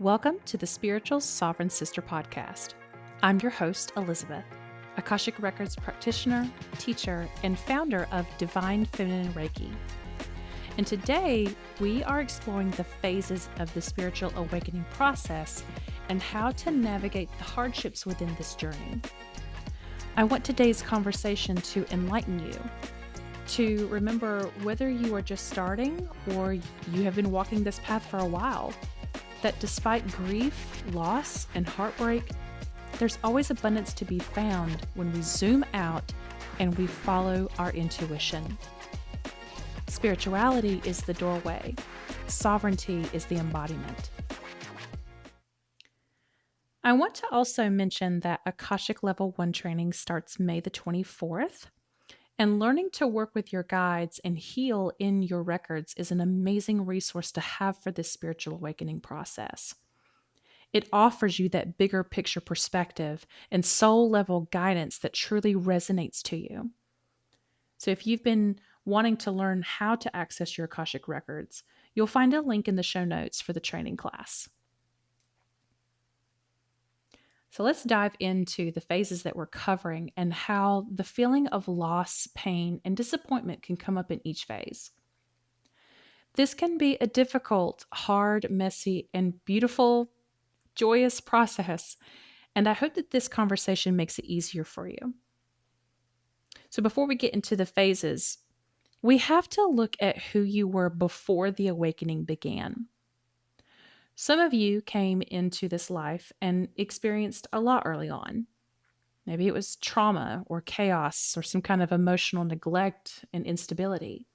Welcome to the Spiritual Sovereign Sister podcast. I'm your host, Elizabeth, Akashic Records practitioner, teacher, and founder of Divine Feminine Reiki. And today, we are exploring the phases of the spiritual awakening process and how to navigate the hardships within this journey. I want today's conversation to enlighten you, to remember whether you are just starting or you have been walking this path for a while, that despite grief, loss, and heartbreak, there's always abundance to be found when we zoom out and we follow our intuition. Spirituality is the doorway. Sovereignty is the embodiment. I want to also mention that Akashic Level 1 training starts May the 24th. And learning to work with your guides and heal in your records is an amazing resource to have for this spiritual awakening process. It offers you that bigger picture perspective and soul level guidance that truly resonates to you. So if you've been wanting to learn how to access your Akashic records, you'll find a link in the show notes for the training class. So let's dive into the phases that we're covering and how the feeling of loss, pain, and disappointment can come up in each phase. This can be a difficult, hard, messy, and beautiful, joyous process, and I hope that this conversation makes it easier for you. So before we get into the phases, we have to look at who you were before the awakening began. Some of you came into this life and experienced a lot early on. Maybe it was trauma or chaos or some kind of emotional neglect and instability.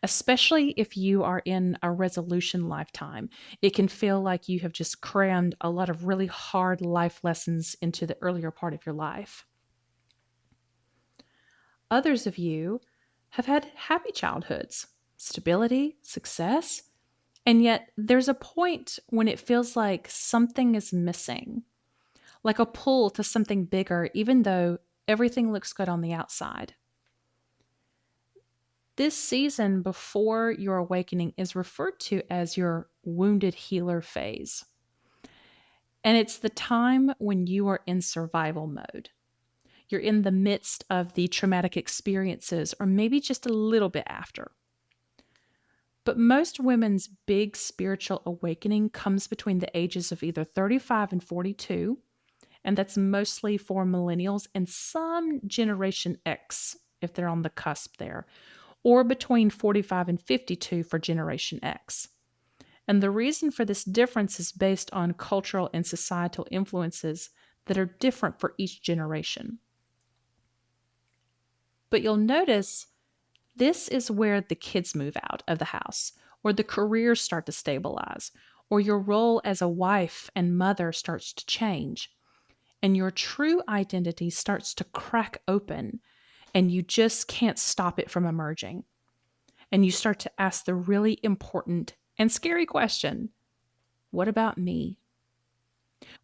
Especially if you are in a resolution lifetime, it can feel like you have just crammed a lot of really hard life lessons into the earlier part of your life. Others of you have had happy childhoods, stability, success, and yet there's a point when it feels like something is missing, like a pull to something bigger, even though everything looks good on the outside. This season before your awakening is referred to as your wounded healer phase. And it's the time when you are in survival mode. You're in the midst of the traumatic experiences, or maybe just a little bit after. But most women's big spiritual awakening comes between the ages of either 35 and 42, and that's mostly for millennials and some Generation X, if they're on the cusp there, or between 45 and 52 for Generation X. And the reason for this difference is based on cultural and societal influences that are different for each generation. But you'll notice this is where the kids move out of the house, or the careers start to stabilize, or your role as a wife and mother starts to change, and your true identity starts to crack open, and you just can't stop it from emerging. And you start to ask the really important and scary question, what about me?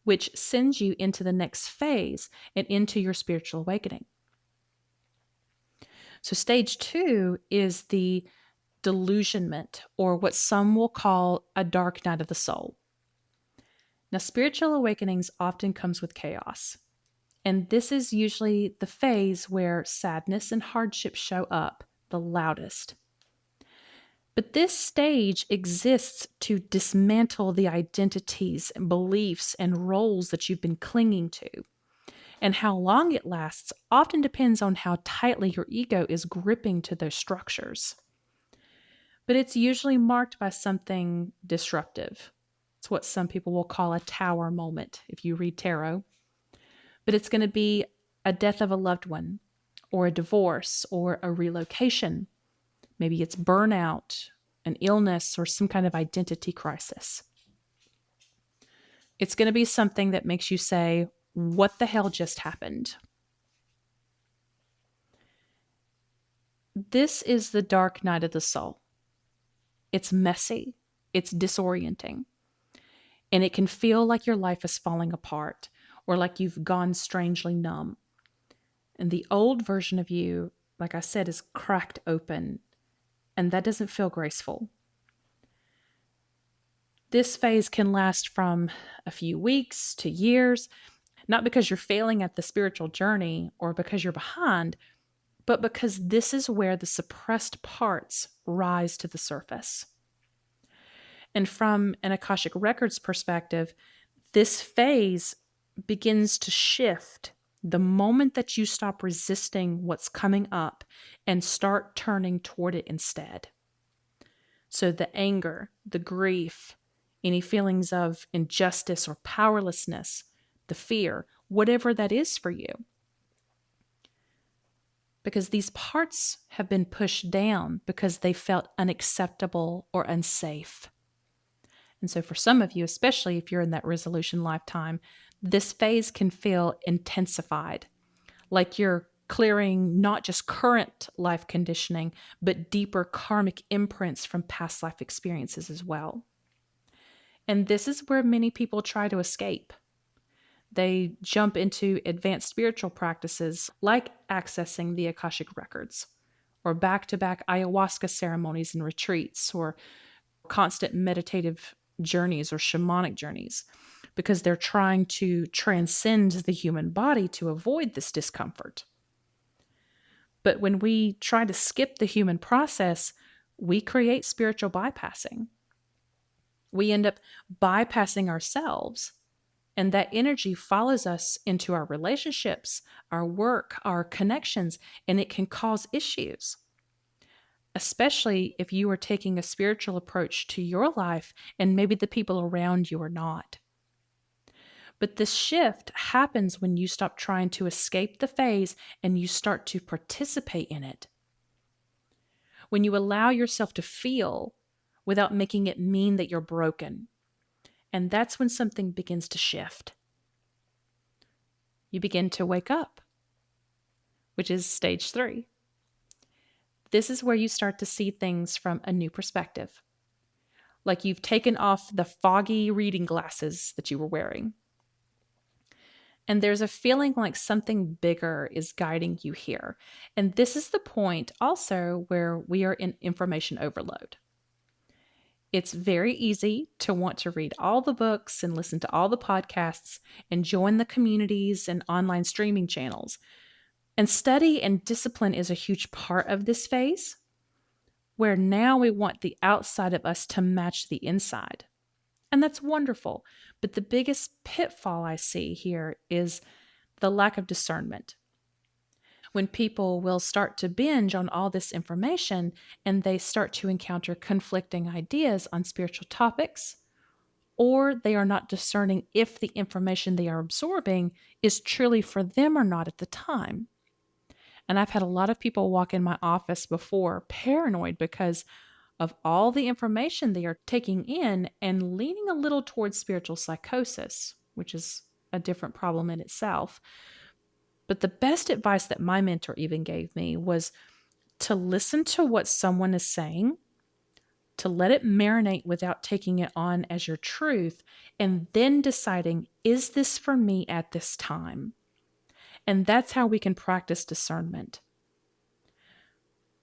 Which sends you into the next phase and into your spiritual awakening. So stage 2 is the delusionment, or what some will call a dark night of the soul. Now, spiritual awakenings often comes with chaos. And this is usually the phase where sadness and hardship show up the loudest. But this stage exists to dismantle the identities and beliefs and roles that you've been clinging to. And how long it lasts often depends on how tightly your ego is gripping to those structures. But it's usually marked by something disruptive. It's what some people will call a tower moment if you read tarot. But it's going to be a death of a loved one, or a divorce, or a relocation. Maybe it's burnout, an illness, or some kind of identity crisis. It's going to be something that makes you say, what the hell just happened? This is the dark night of the soul. It's messy. It's disorienting. And it can feel like your life is falling apart, or like you've gone strangely numb. And the old version of you, like I said, is cracked open, and that doesn't feel graceful. This phase can last from a few weeks to years, not because you're failing at the spiritual journey or because you're behind, but because this is where the suppressed parts rise to the surface. And from an Akashic Records perspective, this phase begins to shift the moment that you stop resisting what's coming up and start turning toward it instead. So the anger, the grief, any feelings of injustice or powerlessness, the fear, whatever that is for you. Because these parts have been pushed down because they felt unacceptable or unsafe. And so for some of you, especially if you're in that resolution lifetime, this phase can feel intensified, like you're clearing not just current life conditioning, but deeper karmic imprints from past life experiences as well. And this is where many people try to escape. They jump into advanced spiritual practices like accessing the Akashic Records, or back-to-back ayahuasca ceremonies and retreats, or constant meditative journeys or shamanic journeys, because they're trying to transcend the human body to avoid this discomfort. But when we try to skip the human process, we create spiritual bypassing. We end up bypassing ourselves, and that energy follows us into our relationships, our work, our connections, and it can cause issues. Especially if you are taking a spiritual approach to your life and maybe the people around you are not. But this shift happens when you stop trying to escape the phase and you start to participate in it. When you allow yourself to feel without making it mean that you're broken. And that's when something begins to shift. You begin to wake up, which is stage 3. This is where you start to see things from a new perspective. Like you've taken off the foggy reading glasses that you were wearing. And there's a feeling like something bigger is guiding you here. And this is the point also where we are in information overload. It's very easy to want to read all the books and listen to all the podcasts and join the communities and online streaming channels. And study and discipline is a huge part of this phase, where now we want the outside of us to match the inside. And that's wonderful. But the biggest pitfall I see here is the lack of discernment. When people will start to binge on all this information and they start to encounter conflicting ideas on spiritual topics, or they are not discerning if the information they are absorbing is truly for them or not at the time. And I've had a lot of people walk in my office before paranoid because of all the information they are taking in and leaning a little towards spiritual psychosis, which is a different problem in itself. But the best advice that my mentor even gave me was to listen to what someone is saying, to let it marinate without taking it on as your truth, and then deciding, is this for me at this time? And that's how we can practice discernment.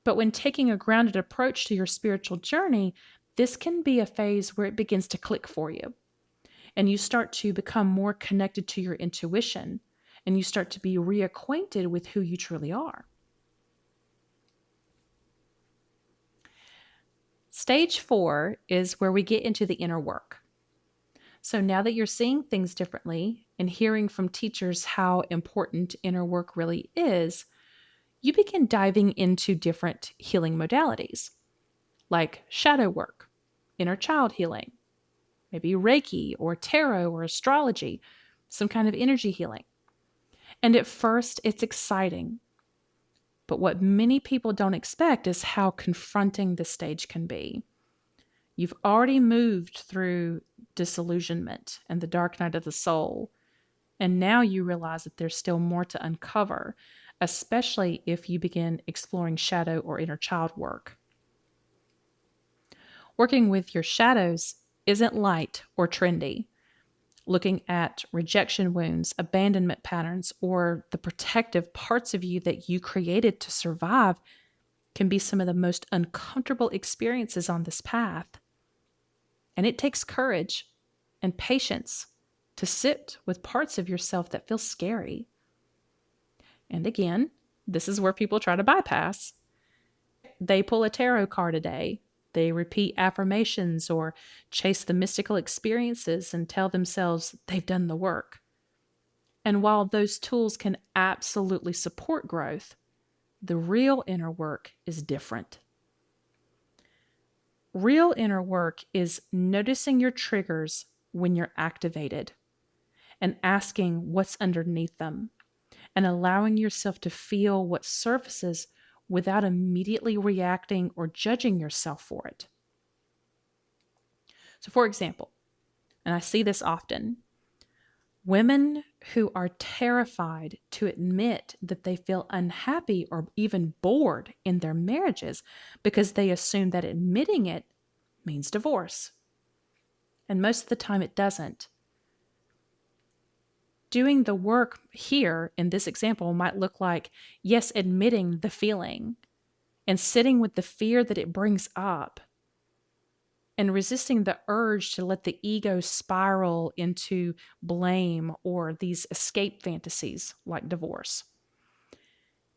But when taking a grounded approach to your spiritual journey, this can be a phase where it begins to click for you. And you start to become more connected to your intuition, and you start to be reacquainted with who you truly are. Stage 4 is where we get into the inner work. So now that you're seeing things differently and hearing from teachers how important inner work really is, you begin diving into different healing modalities, like shadow work, inner child healing, maybe Reiki or tarot or astrology, some kind of energy healing. And at first, it's exciting. But what many people don't expect is how confronting this stage can be. You've already moved through disillusionment and the dark night of the soul, and now you realize that there's still more to uncover, especially if you begin exploring shadow or inner child work. Working with your shadows isn't light or trendy. Looking at rejection wounds, abandonment patterns, or the protective parts of you that you created to survive can be some of the most uncomfortable experiences on this path. And it takes courage and patience to sit with parts of yourself that feel scary. And again, this is where people try to bypass. They pull a tarot card a day. They repeat affirmations or chase the mystical experiences and tell themselves they've done the work. And while those tools can absolutely support growth, the real inner work is different. Real inner work is noticing your triggers when you're activated and asking what's underneath them and allowing yourself to feel what surfaces without immediately reacting or judging yourself for it. So, for example, and I see this often, women who are terrified to admit that they feel unhappy or even bored in their marriages because they assume that admitting it means divorce. And most of the time it doesn't. Doing the work here in this example might look like, yes, admitting the feeling and sitting with the fear that it brings up and resisting the urge to let the ego spiral into blame or these escape fantasies like divorce.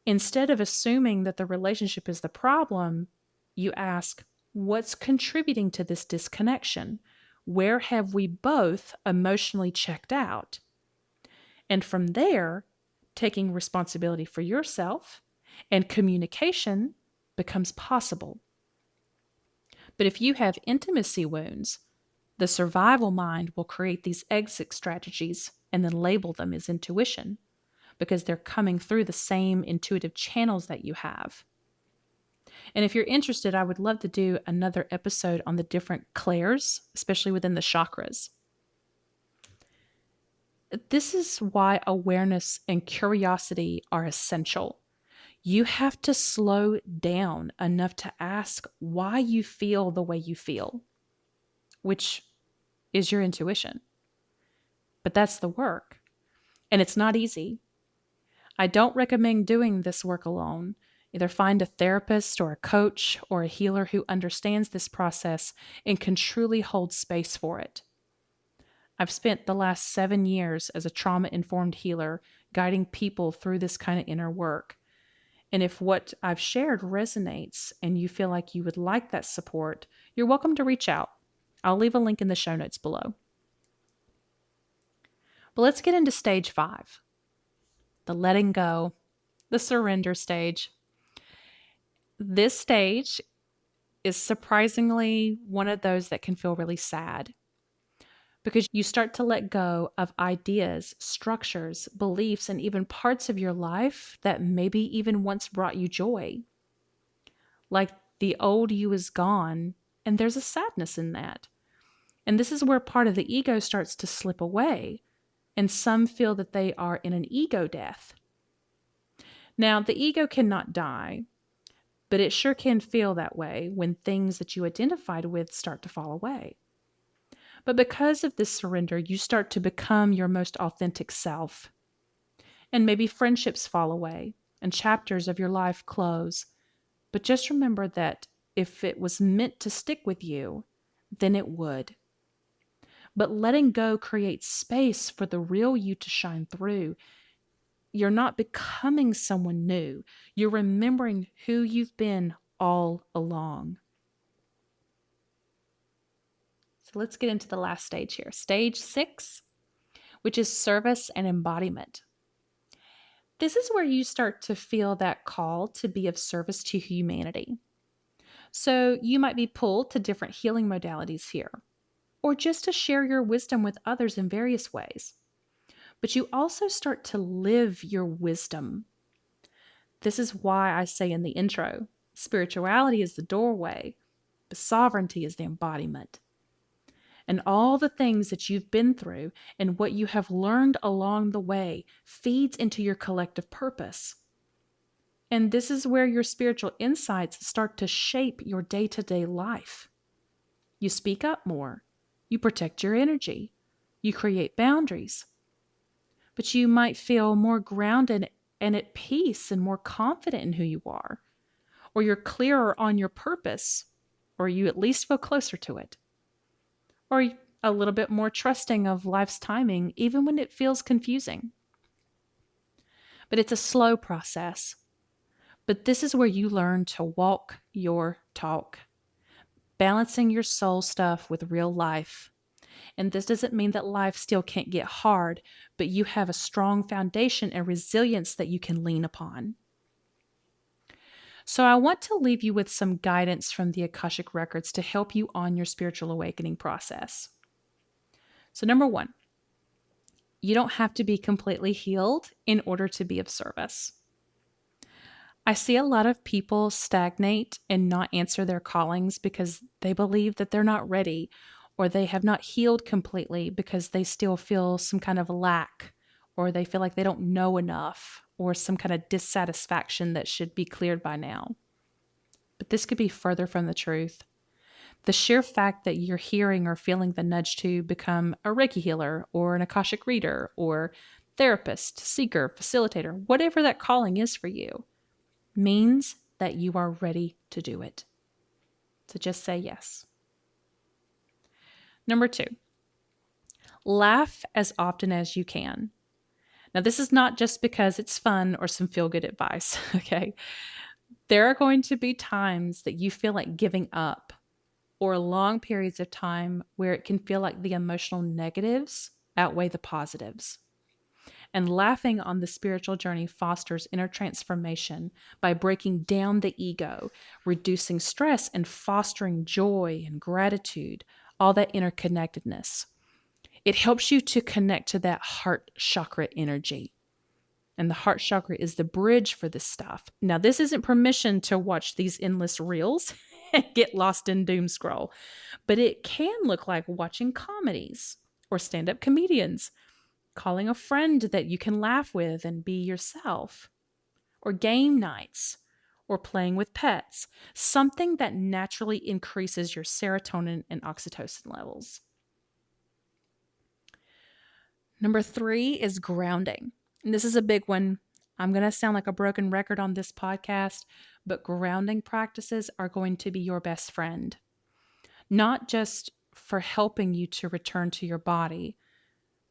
Instead of assuming that the relationship is the problem, you ask, what's contributing to this disconnection? Where have we both emotionally checked out? And from there, taking responsibility for yourself and communication becomes possible. But if you have intimacy wounds, the survival mind will create these exit strategies and then label them as intuition because they're coming through the same intuitive channels that you have. And if you're interested, I would love to do another episode on the different clairs, especially within the chakras. This is why awareness and curiosity are essential. You have to slow down enough to ask why you feel the way you feel, which is your intuition. But that's the work, and it's not easy. I don't recommend doing this work alone. Either find a therapist or a coach or a healer who understands this process and can truly hold space for it. I've spent the last 7 years as a trauma-informed healer guiding people through this kind of inner work. And if what I've shared resonates and you feel like you would like that support, you're welcome to reach out. I'll leave a link in the show notes below. But let's get into stage 5, the letting go, the surrender stage. This stage is surprisingly one of those that can feel really sad because you start to let go of ideas, structures, beliefs, and even parts of your life that maybe even once brought you joy. Like the old you is gone, and there's a sadness in that. And this is where part of the ego starts to slip away, and some feel that they are in an ego death. Now, the ego cannot die, but it sure can feel that way when things that you identified with start to fall away. But because of this surrender, you start to become your most authentic self. And maybe friendships fall away and chapters of your life close. But just remember that if it was meant to stick with you, then it would. But letting go creates space for the real you to shine through. You're not becoming someone new. You're remembering who you've been all along. So let's get into the last stage here. Stage 6, which is service and embodiment. This is where you start to feel that call to be of service to humanity. So you might be pulled to different healing modalities here, or just to share your wisdom with others in various ways. But you also start to live your wisdom. This is why I say in the intro, spirituality is the doorway, but sovereignty is the embodiment. And all the things that you've been through and what you have learned along the way feeds into your collective purpose. And this is where your spiritual insights start to shape your day-to-day life. You speak up more. You protect your energy. You create boundaries. But you might feel more grounded and at peace and more confident in who you are. Or you're clearer on your purpose, or you at least feel closer to it. or a little bit more trusting of life's timing, even when it feels confusing. But it's a slow process. But this is where you learn to walk your talk, balancing your soul stuff with real life. And this doesn't mean that life still can't get hard, but you have a strong foundation and resilience that you can lean upon. So I want to leave you with some guidance from the Akashic Records to help you on your spiritual awakening process. So number one, you don't have to be completely healed in order to be of service. I see a lot of people stagnate and not answer their callings because they believe that they're not ready, or they have not healed completely because they still feel some kind of lack, or they feel like they don't know enough, or some kind of dissatisfaction that should be cleared by now. But this could be further from the truth. The sheer fact that you're hearing or feeling the nudge to become a Reiki healer or an Akashic reader or therapist, seeker, facilitator, whatever that calling is for you, means that you are ready to do it. So just say yes. Number two, laugh as often as you can. Now, this is not just because it's fun or some feel-good advice, okay? There are going to be times that you feel like giving up, or long periods of time where it can feel like the emotional negatives outweigh the positives. And laughing on the spiritual journey fosters inner transformation by breaking down the ego, reducing stress, and fostering joy and gratitude, all that interconnectedness. It helps you to connect to that heart chakra energy. And the heart chakra is the bridge for this stuff. Now, this isn't permission to watch these endless reels and get lost in doom scroll, but it can look like watching comedies or stand-up comedians, calling a friend that you can laugh with and be yourself, or game nights, or playing with pets, something that naturally increases your serotonin and oxytocin levels. Number three is grounding. And this is a big one. I'm going to sound like a broken record on this podcast, but grounding practices are going to be your best friend. Not just for helping you to return to your body,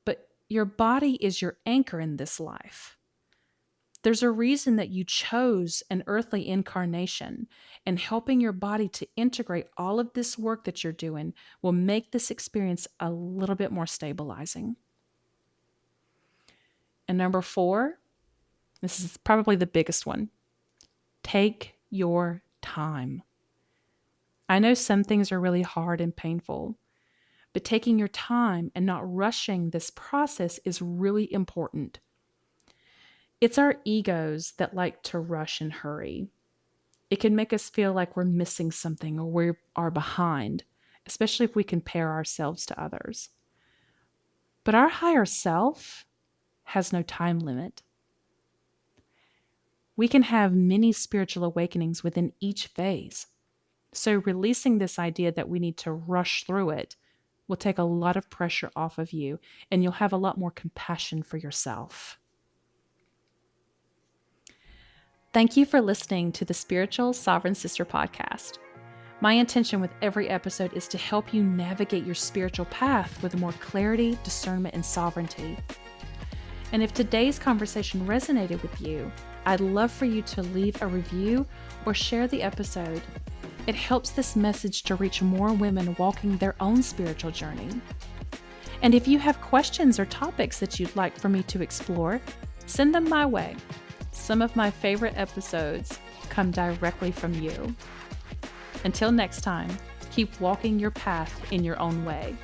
but your body is your anchor in this life. There's a reason that you chose an earthly incarnation, and helping your body to integrate all of this work that you're doing will make this experience a little bit more stabilizing. And number four, this is probably the biggest one. Take your time. I know some things are really hard and painful, but taking your time and not rushing this process is really important. It's our egos that like to rush and hurry. It can make us feel like we're missing something or we are behind, especially if we compare ourselves to others. But our higher self has no time limit. We can have many spiritual awakenings within each phase. So releasing this idea that we need to rush through it will take a lot of pressure off of you, and you'll have a lot more compassion for yourself. Thank you for listening to the Spiritual Sovereign Sister podcast. My intention with every episode is to help you navigate your spiritual path with more clarity, discernment, and sovereignty. And if today's conversation resonated with you, I'd love for you to leave a review or share the episode. It helps this message to reach more women walking their own spiritual journey. And if you have questions or topics that you'd like for me to explore, send them my way. Some of my favorite episodes come directly from you. Until next time, keep walking your path in your own way.